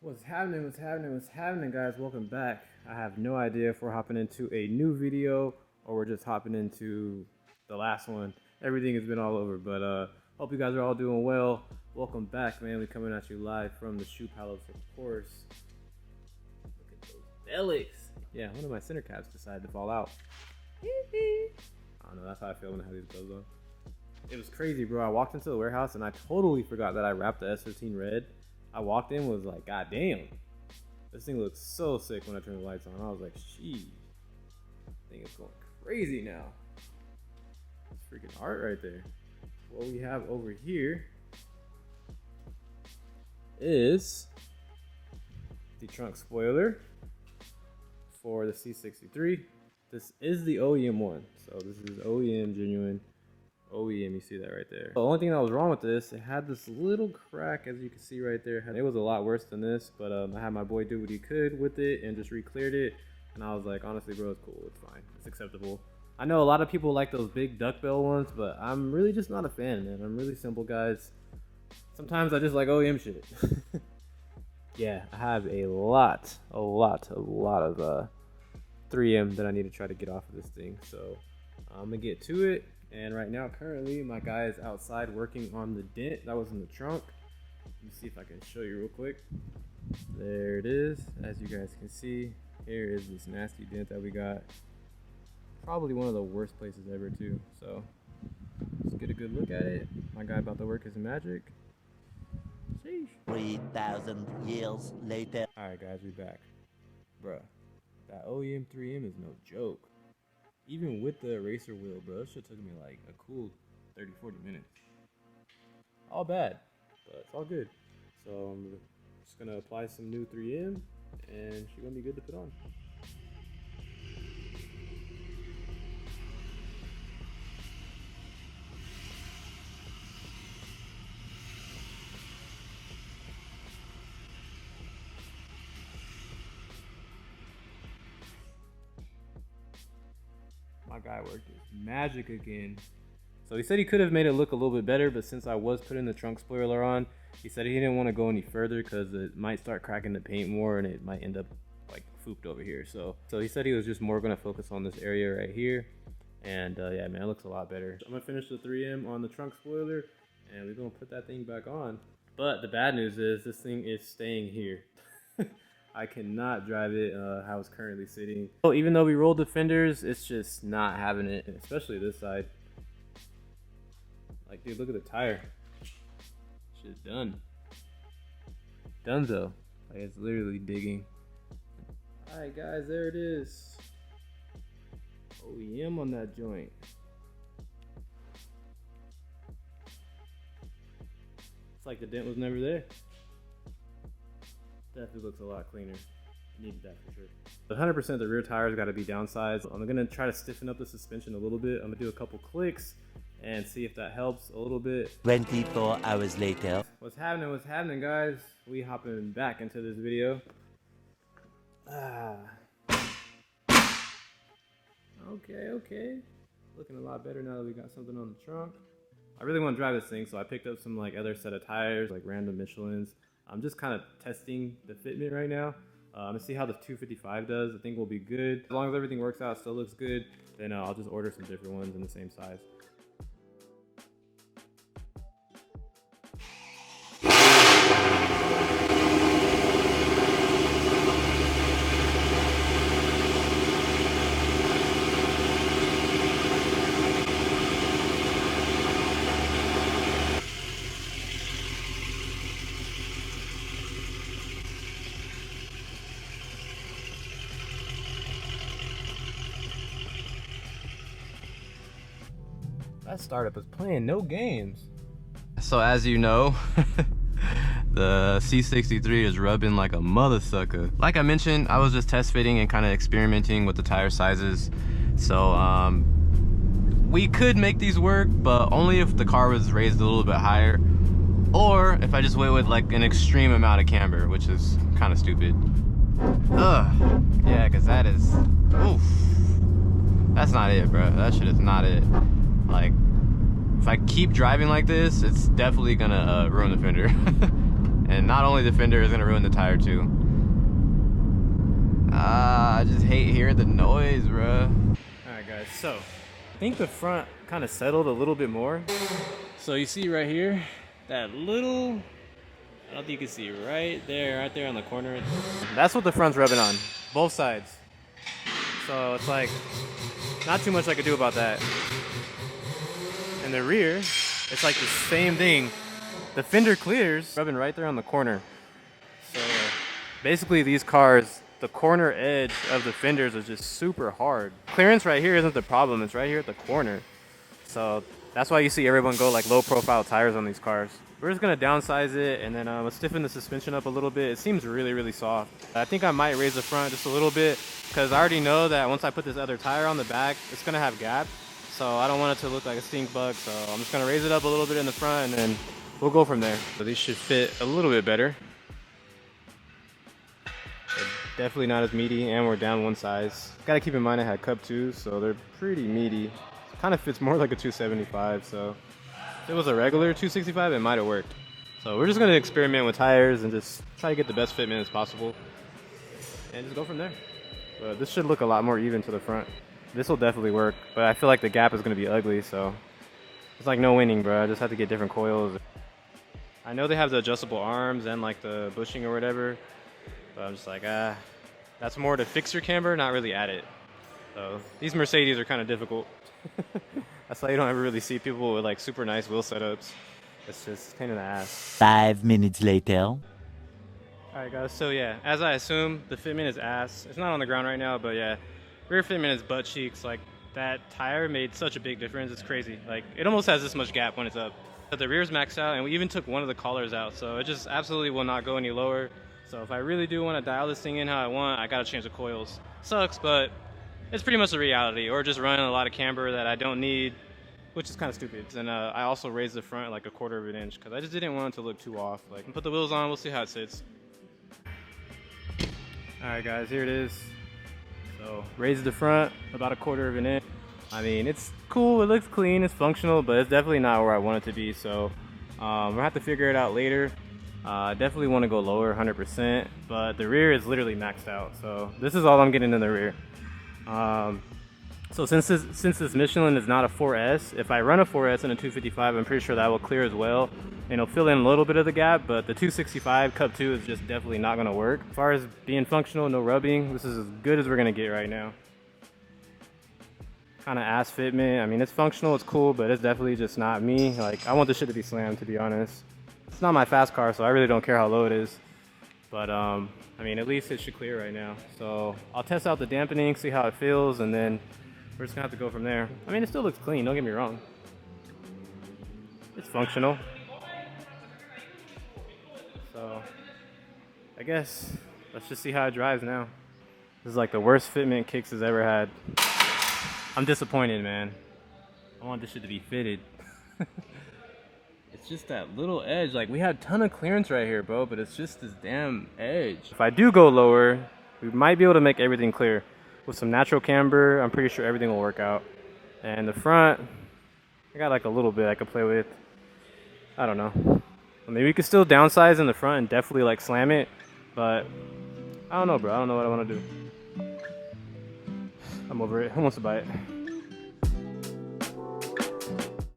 What's happening, guys? Welcome back. I have no idea if we're hopping into a new video or we're just hopping into the last one. Everything has been all over, but hope you guys are all doing well. Welcome back, man. We're coming at you live from the Shoe Palace, of course. Look at those bellies. Yeah, one of my center caps decided to fall out. I don't know, that's how I feel when I have these gloves on. It was crazy, bro. I walked into the warehouse and I totally forgot that I wrapped the S15 red. I walked in, was like, God damn, this thing looks so sick when I turned the lights on. I was like, sheesh, I think it's going crazy now. It's freaking art right there. What we have over here is the trunk spoiler for the C63. This is the OEM one, so this is OEM, genuine OEM. You see that right there. The only thing that was wrong with this, it had this little crack, as you can see right there. It was a lot worse than this, but I had my boy do what he could with it and just re-cleared it. And I was like, honestly, bro, it's cool. It's fine. It's acceptable. I know a lot of people like those big duckbill ones, but I'm really just not a fan, man. I'm really simple, guys. Sometimes I just like OEM shit. Yeah, I have a lot of 3M that I need to try to get off of this thing. So I'm gonna get to it. And right now, currently, my guy is outside working on the dent that was in the trunk. Let me see if I can show you real quick. There it is. As you guys can see, here is this nasty dent that we got. Probably one of the worst places ever, too. So let's get a good look at it. My guy about to work his magic. Sheesh. 3,000 years later. All right, guys, we back. Bruh, that OEM 3M is no joke. Even with the eraser wheel, bro, this shit took me like a cool 30-40 minutes. All bad, but it's all good. So I'm just gonna apply some new 3M and she's gonna be good to put on. My guy worked his magic again. So he said he could have made it look a little bit better, but since I was putting the trunk spoiler on, he said he didn't want to go any further because it might start cracking the paint more and it might end up like fooped over here. So he said he was just more going to focus on this area right here. And yeah, man, it looks a lot better. So I'm going to finish the 3M on the trunk spoiler and we're going to put that thing back on. But the bad news is this thing is staying here. I cannot drive it how it's currently sitting. So even though we rolled the fenders, it's just not having it, especially this side. Like, dude, look at the tire. Shit's done. Donezo. Like, it's literally digging. Alright, guys, there it is. OEM on that joint. It's like the dent was never there. Definitely looks a lot cleaner. Needed that for sure. 100% the rear tire's got to be downsized. I'm gonna try to stiffen up the suspension a little bit. I'm gonna do a couple clicks and see if that helps a little bit. 24 hours later. What's happening, guys? We hopping back into this video. Okay. Looking a lot better now that we got something on the trunk. I really want to drive this thing, so I picked up some like other set of tires, like random Michelins. I'm just kind of testing the fitment right now. I'm gonna see how the 255 does. I think we'll be good. As long as everything works out, still looks good, then I'll just order some different ones in the same size. That startup is playing no games. So as you know, the C63 is rubbing like a mother sucker. Like I mentioned, I was just test fitting and kind of experimenting with the tire sizes. So we could make these work, but only if the car was raised a little bit higher, or if I just went with like an extreme amount of camber, which is kind of stupid. Yeah, because that is, oof. That's not it, bro. That shit is not it. Like, if I keep driving like this, it's definitely gonna ruin the fender. And not only the fender is gonna ruin the tire too. I just hate hearing the noise, bro. Alright guys, so I think the front kind of settled a little bit more. So you see right here, that little, I don't think you can see right there on the corner. That's what the front's rubbing on, both sides. So it's like, not too much I could do about that. And the rear, it's like the same thing. The fender clears, rubbing right there on the corner. So basically these cars, the corner edge of the fenders is just super hard. Clearance right here isn't the problem, it's right here at the corner. So that's why you see everyone go like low profile tires on these cars. We're just gonna downsize it and then let's stiffen the suspension up a little bit. It seems really, really soft. I think I might raise the front just a little bit because I already know that once I put this other tire on the back, it's gonna have gap. So I don't want it to look like a stink bug. So I'm just gonna raise it up a little bit in the front and then we'll go from there. So these should fit a little bit better. They're definitely not as meaty and we're down one size. Gotta keep in mind I had Cup 2s, so they're pretty meaty. It kind of fits more like a 275, so if it was a regular 265, it might have worked. So we're just gonna experiment with tires and just try to get the best fitment as possible and just go from there. But this should look a lot more even to the front. This will definitely work, but I feel like the gap is gonna be ugly, so it's like no winning, bro. I just have to get different coils. I know they have the adjustable arms and like the bushing or whatever, but I'm just like, that's more to fix your camber, not really add it. So these Mercedes are kind of difficult. That's why you don't ever really see people with like super nice wheel setups. It's just a pain in the ass. 5 minutes later. Alright guys, so yeah, as I assume, the fitment is ass. It's not on the ground right now, but yeah, rear fitment is butt cheeks. Like that tire made such a big difference, it's crazy. Like it almost has this much gap when it's up. But the rear's maxed out and we even took one of the collars out, so it just absolutely will not go any lower. So if I really do want to dial this thing in how I want, I gotta change the coils. Sucks, but it's pretty much the reality, or just running a lot of camber that I don't need, which is kind of stupid. And I also raised the front like 1/4 of an inch because I just didn't want it to look too off. Like, put the wheels on, we'll see how it sits. All right, guys, here it is. So raised the front about 1/4 of an inch. I mean, it's cool, it looks clean, it's functional, but it's definitely not where I want it to be. So we'll have to figure it out later. I definitely want to go lower 100%, but the rear is literally maxed out. So this is all I'm getting in the rear. So since this Michelin is not a 4S, if I run a 4S and a 255, I'm pretty sure that will clear as well. And it'll fill in a little bit of the gap, but the 265 Cup 2 is just definitely not going to work. As far as being functional, no rubbing, this is as good as we're going to get right now. Kind of ass fitment. I mean, it's functional, it's cool, but it's definitely just not me. Like, I want this shit to be slammed, to be honest. It's not my fast car, so I really don't care how low it is. But I mean, at least it should clear right now. So I'll test out the dampening, see how it feels, and then we're just gonna have to go from there. I mean, it still looks clean, don't get me wrong. It's functional. So I guess let's just see how it drives now. This is like the worst fitment Kicks has ever had. I'm disappointed, man. I want this shit to be fitted. It's just that little edge. Like, we had a ton of clearance right here, bro, but it's just this damn edge. If I do go lower, we might be able to make everything clear. With some natural camber, I'm pretty sure everything will work out. And the front, I got like a little bit I could play with. I don't know. I mean, we could still downsize in the front and definitely like slam it, but I don't know, bro. I don't know what I want to do. I'm over it. Who wants to buy it?